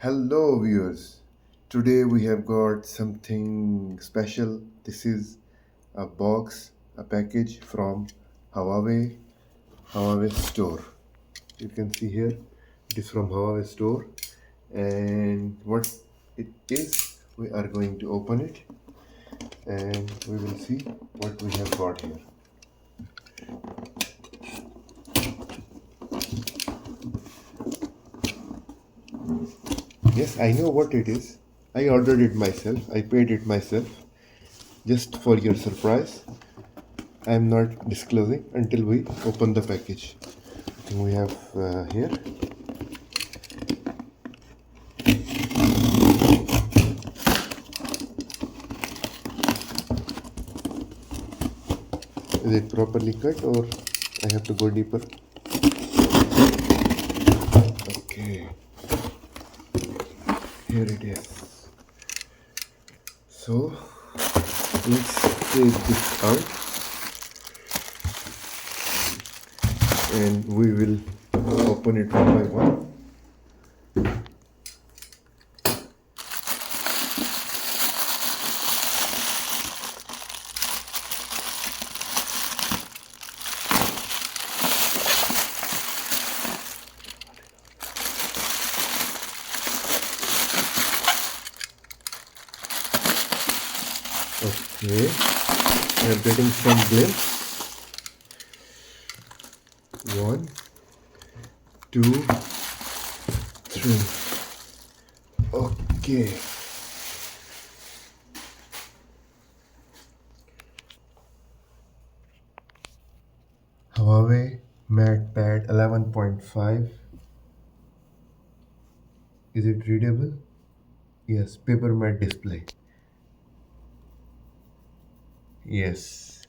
Hello viewers. Today we have got something special. This is a box, a package from Huawei store. You can see here it is from Huawei store, and what it is, we are going to open it and we will see what we have got here. Yes, I know what it is. I ordered it myself. I paid it myself. Just for your surprise, I am not disclosing until we open the package. I think we have here. Is it properly cut or I have to go deeper? Okay, here it is. So let's take this out and we will open it one by one. Okay, we are getting some glimpse. 1, 2, 3. Okay. Huawei MatePad 11.5. Is it readable? Yes, PaperMatte display. Yes,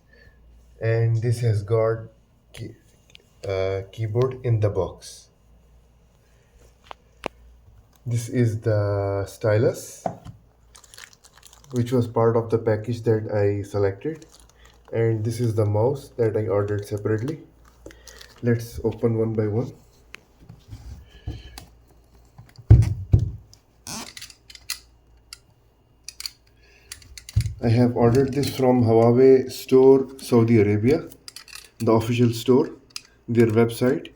and this has got keyboard in the box. This is the stylus, which was part of the package that I selected, and this is the mouse that I ordered separately. Let's open one by one. I have ordered this from Huawei store, Saudi Arabia, the official store, their website.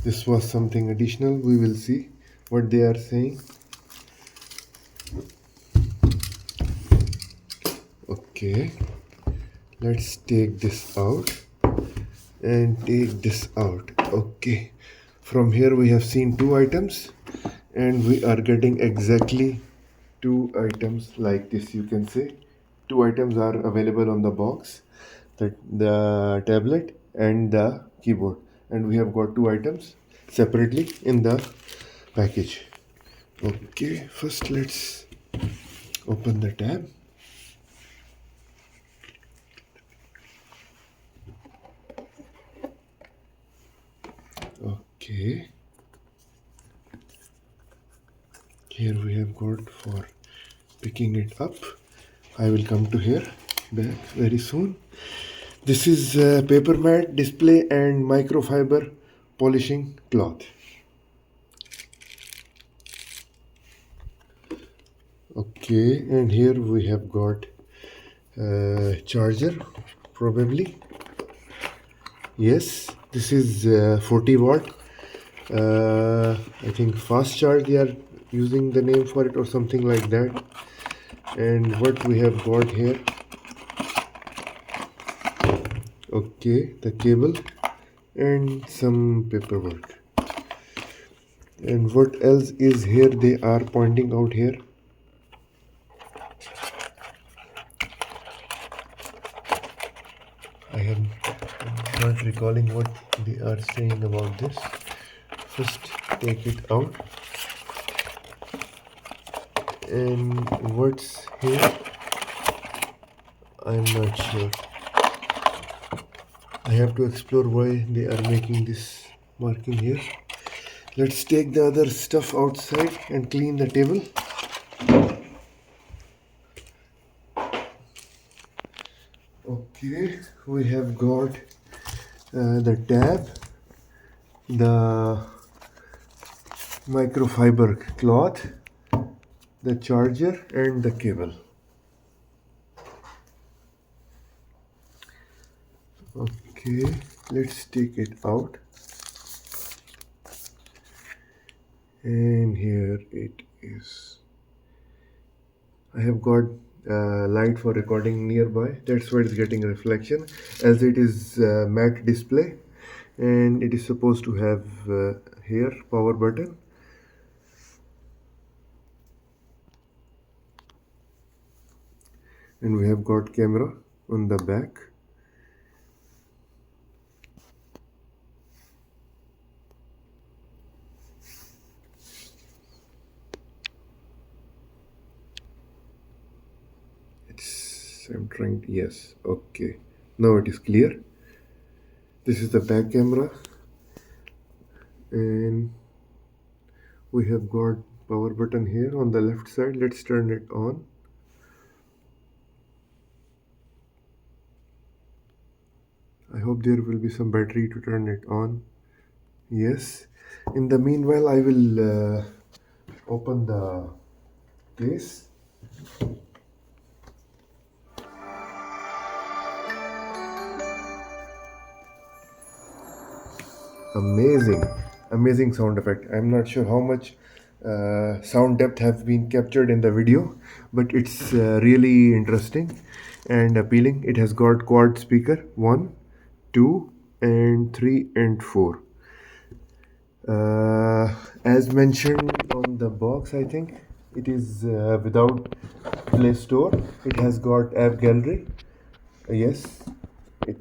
This was something additional. We will see what they are saying. Okay, let's take this out and take this out. Okay, from here we have seen 2 items and we are getting exactly 2 items like this. You can say 2 items are available on the box, the tablet and the keyboard, and we have got 2 items separately in the package. Okay, first let's open the tab. Okay, here we have got for picking it up. I will come to here back very soon. This is PaperMatte display and microfiber polishing cloth. Okay, and here we have got charger, probably. Yes, this is 40 watt. I think fast charge they are using the name for it or something like that. And what we have got here, okay, the cable and some paperwork. And what else is here they are pointing out here? I am not recalling what they are saying about this. First take it out. And what's here? I'm not sure. I have to explore why they are making this marking here. Let's take the other stuff outside and clean the table. Okay, we have got the tab, the microfiber cloth, the charger and the cable. Okay, let's take it out. And here it is. I have got light for recording nearby, that's why it's getting reflection, as it is matte display, and it is supposed to have here power button. And we have got camera on the back. I'm trying to, yes, okay, now it is clear. This is the back camera, and we have got power button here on the left side. Let's turn it on. I hope there will be some battery to turn it on. Yes, in the meanwhile I will open the case. Amazing sound effect. I'm not sure how much sound depth have been captured in the video, but it's really interesting and appealing. It has got quad speaker 1, 2 and 3 and 4. As mentioned on the box, I think it is without Play Store. It has got app gallery. Yes, it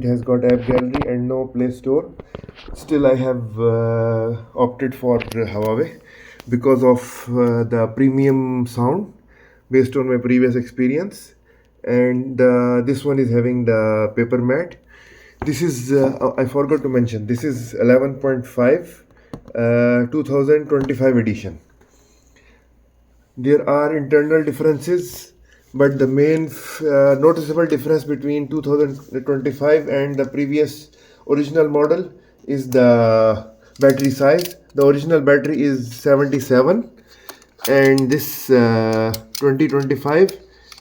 has got app gallery and no Play Store. Still, I have opted for Huawei because of the premium sound based on my previous experience, and this one is having the PaperMatte. This is I forgot to mention, this is 11.5 2025 edition. There are internal differences, but the main noticeable difference between 2025 and the previous original model is the battery size. The original battery is 77, and this 2025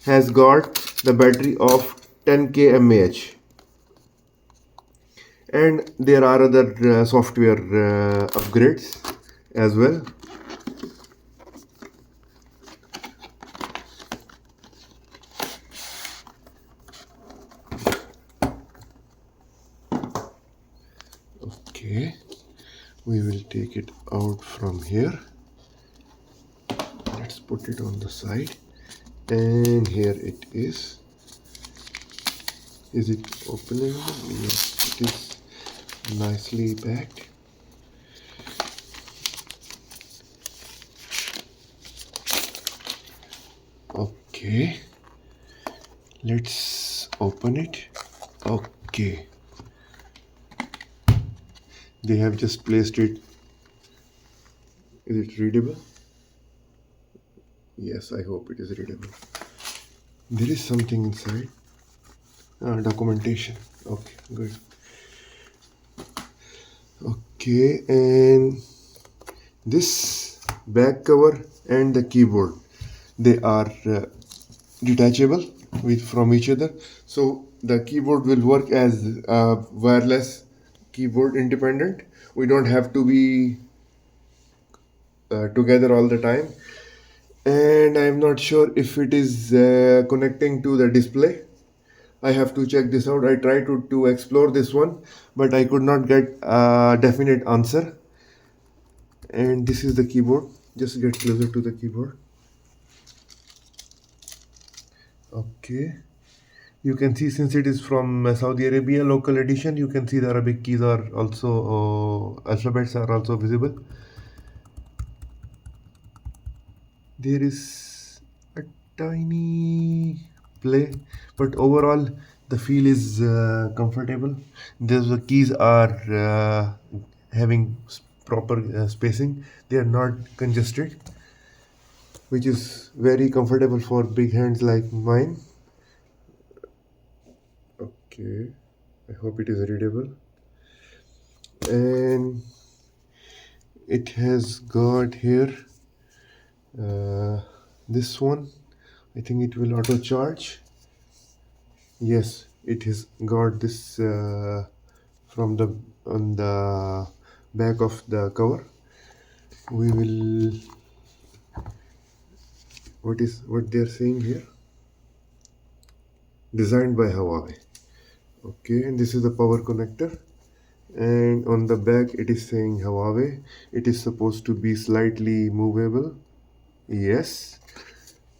has got the battery of 10k mAh. And there are other software upgrades as well. Okay, we will take it out from here. Let's put it on the side, and here it is. Is it openable? Yes, it is nicely packed. Okay, let's open it. Okay, they have just placed it. Is it readable? Yes, I hope it is readable. There is something inside. Documentation. Okay, good. Okay, and this back cover and the keyboard, they are detachable from each other, so the keyboard will work as a wireless keyboard independent. We don't have to be together all the time, and I'm not sure if it is connecting to the display. I have to check this out. I tried to explore this one, but I could not get a definite answer. And this is the keyboard. Just get closer to the keyboard. Okay, you can see, since it is from Saudi Arabia local edition, you can see the Arabic keys are also alphabets are also visible. There is a tiny play, but overall the feel is comfortable. The keys are having proper spacing. They are not congested, which is very comfortable for big hands like mine. Okay, I hope it is readable. And it has got here this one. I think it will auto charge. Yes, it has got this from the on the back of the cover. We will what they are saying here, designed by Huawei. Okay, and this is the power connector, and on the back it is saying Huawei. It is supposed to be slightly movable. Yes,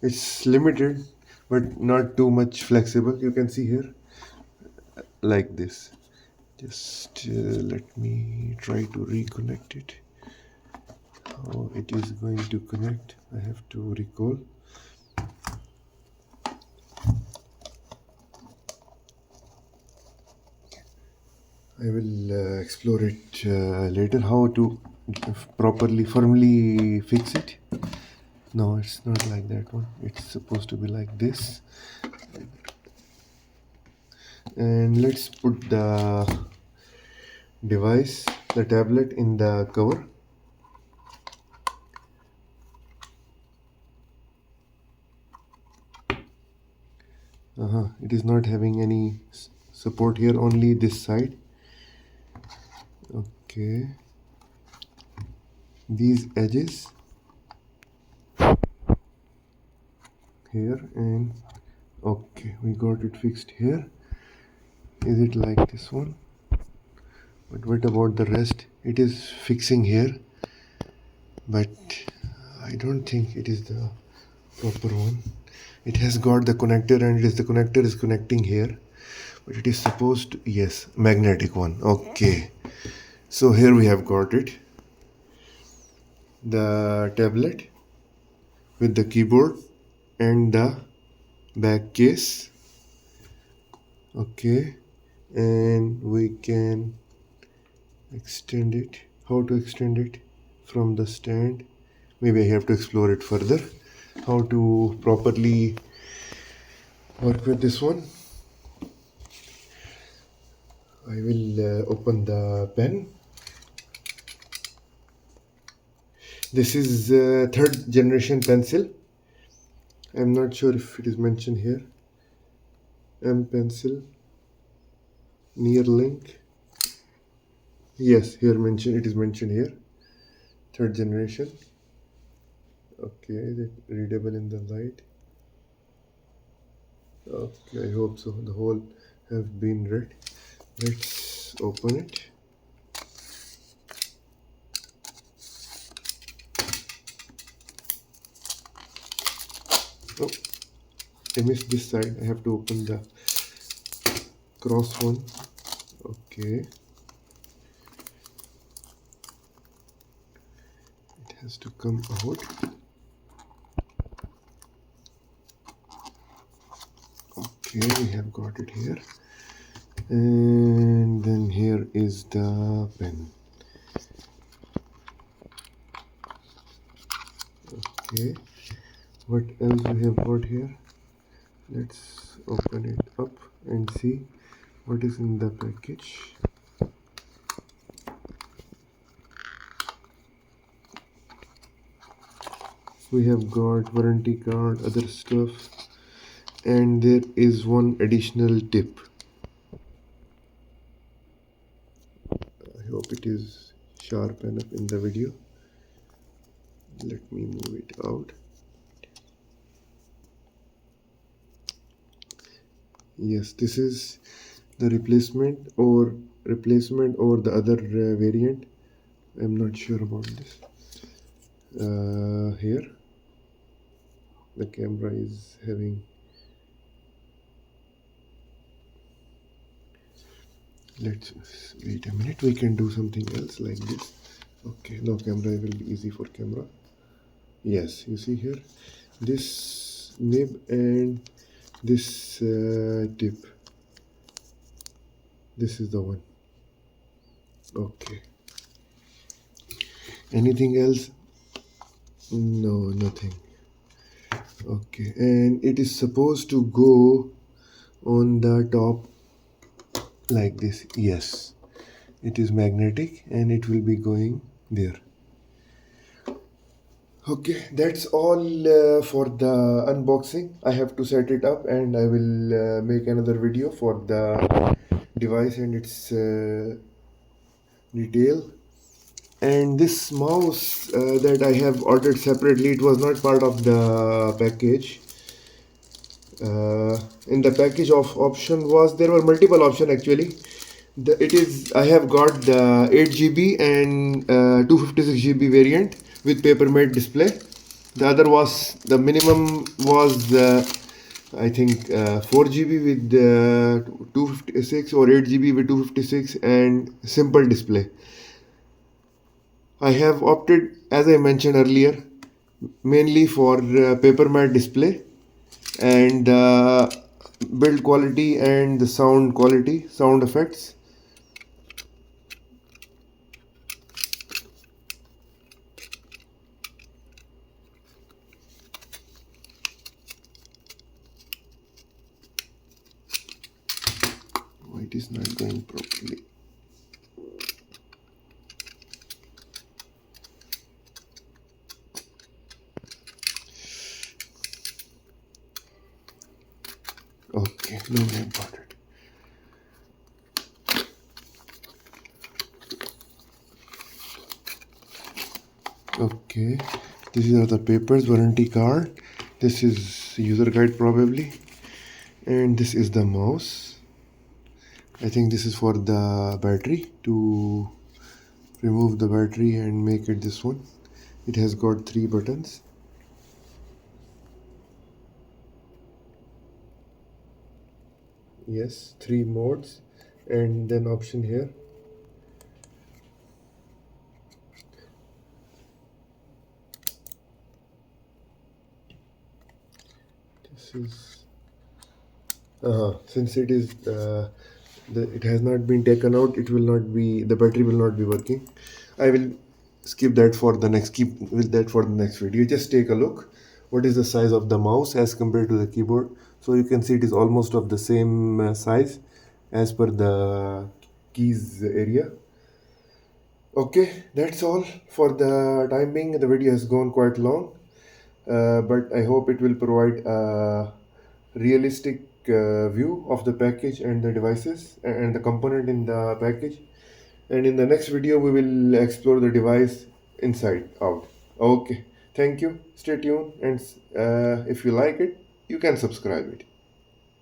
it's limited but not too much flexible. You can see here like this. Just let me try to reconnect it. How it is going to connect, I have to recall. I will explore it later, how to properly, firmly fix it. No, it's not like that one. It's supposed to be like this. And let's put the device, the tablet, in the cover. It is not having any support here, only this side. Okay, these edges here, and okay, we got it fixed here. Is it like this one? But what about the rest? It is fixing here, but I don't think it is the proper one. It has got the connector, and the connector is connecting here, but it is supposed to, yes, magnetic one. Okay, so here we have got it, the tablet with the keyboard and the back case. Okay, and we can extend it. How to extend it from the stand? Maybe I have to explore it further, how to properly work with this one. I will open the pen. This is third generation pencil. I'm not sure if it is mentioned here. M pencil, near link. Yes, here mentioned, it is mentioned here. Third generation. Okay, is it readable in the light? Okay, I hope so. The hole have been read. Let's open it. Oh, I missed this side. I have to open the cross one. Okay. It has to come out. Okay, we have got it here. And then here is the pen. Okay, what else we have got here? Let's open it up and see what is in the package. We have got warranty card, other stuff, and there is one additional tip. I hope it is sharp enough in the video. Let me move it out. Yes, this is the replacement or the other variant. I'm not sure about this. Here the camera is having, let's wait a minute, we can do something else like this. Okay, no, camera will be easy for camera. Yes, you see here this nib and this tip, this is the one. Okay, Anything else? No, nothing. Okay, and it is supposed to go on the top like this. Yes, it is magnetic and it will be going there. Okay, that's all for the unboxing. I have to set it up and I will make another video for the device and its detail. And this mouse that I have ordered separately, it was not part of the package. In the package of option was, there were multiple option actually. It is, I have got the 8 GB and 256 GB variant with PaperMatte display. The other was, the minimum was I think 4 GB with 256 or 8 GB with 256 and simple display. I have opted, as I mentioned earlier, mainly for PaperMatte display and build quality and the sound quality, sound effects. Why it is not going properly? Okay, no name about it. Okay, these are the papers, warranty card. This is user guide probably, and this is the mouse. I think this is for the battery, to remove the battery and make it this one. It has got 3 buttons. Yes, 3 modes and then option here. This is since it is it has not been taken out, it will not be, the battery will not be working. I will skip that for the next, keep with that for the next video. Just take a look what is the size of the mouse as compared to the keyboard. So you can see it is almost of the same size as per the keys area. Okay, that's all for the time being. The video has gone quite long, but I hope it will provide a realistic view of the package and the devices and the component in the package. And in the next video, we will explore the device inside out. Okay, thank you. Stay tuned, and if you like it, you can subscribe it.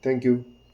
Thank you.